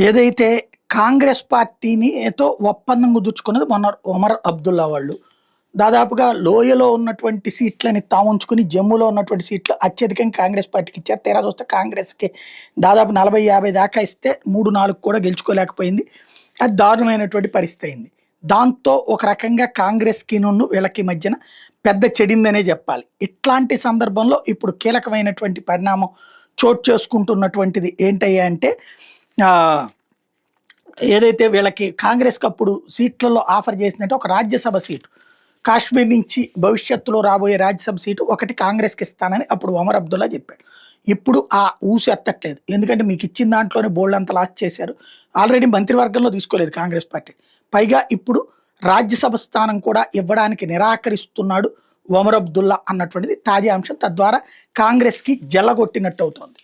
ఏదైతే కాంగ్రెస్ పార్టీని ఏతో ఒప్పందం కుదుర్చుకున్నది మొన్న ఒమర్ అబ్దుల్లా వాళ్ళు. దాదాపుగా లోయలో ఉన్నటువంటి సీట్లని తాముంచుకుని జమ్మూలో ఉన్నటువంటి సీట్లు అత్యధికంగా కాంగ్రెస్ పార్టీకి ఇచ్చారు. తీరా చూస్తే కాంగ్రెస్‌కి దాదాపు 40, 50 దాకా ఇస్తే 3, 4 కూడా గెలుచుకోలేకపోయింది. అది దారుణమైనటువంటి పరిస్థితి అయింది. దాంతో ఒక రకంగా కాంగ్రెస్‌కినును వీళ్ళకి మధ్యన పెద్ద చెడిందనే జెప్పాలి. ఇట్లాంటి సందర్భంలో ఇప్పుడు కీలకమైనటువంటి పరిణామం చోటు చేసుకుంటున్నటువంటిది ఏంటయ్యా అంటే ఆహ్ ఏదైతే వీళ్ళకి కాంగ్రెస్‌కి అప్పుడు సీట్లలో ఆఫర్ చేసిందంటే ఒక రాజ్యసభ సీటు. కాశ్మీర్ నుంచి భవిష్యత్తులో రాబోయే రాజ్యసభ సీటు ఒకటి కాంగ్రెస్‌కి ఇస్తానని అప్పుడు ఒమర్ అబ్దుల్లా చెప్పాడు. ఇప్పుడు ఆ ఊసు ఎత్తట్లేదు. ఎందుకంటే మీకు ఇచ్చిన దాంట్లోనే బోలెడంత లాస్ చేశారు. ఆల్రెడీ మంత్రివర్గంలో తీసుకోలేదు కాంగ్రెస్ పార్టీ. పైగా ఇప్పుడు రాజ్యసభ స్థానం కూడా ఇవ్వడానికి నిరాకరిస్తున్నాడు ఒమర్ అబ్దుల్లా అన్నటువంటిది తాజా అంశం. తద్వారా కాంగ్రెస్‌కి జల్లగొట్టినట్టు అవుతోంది.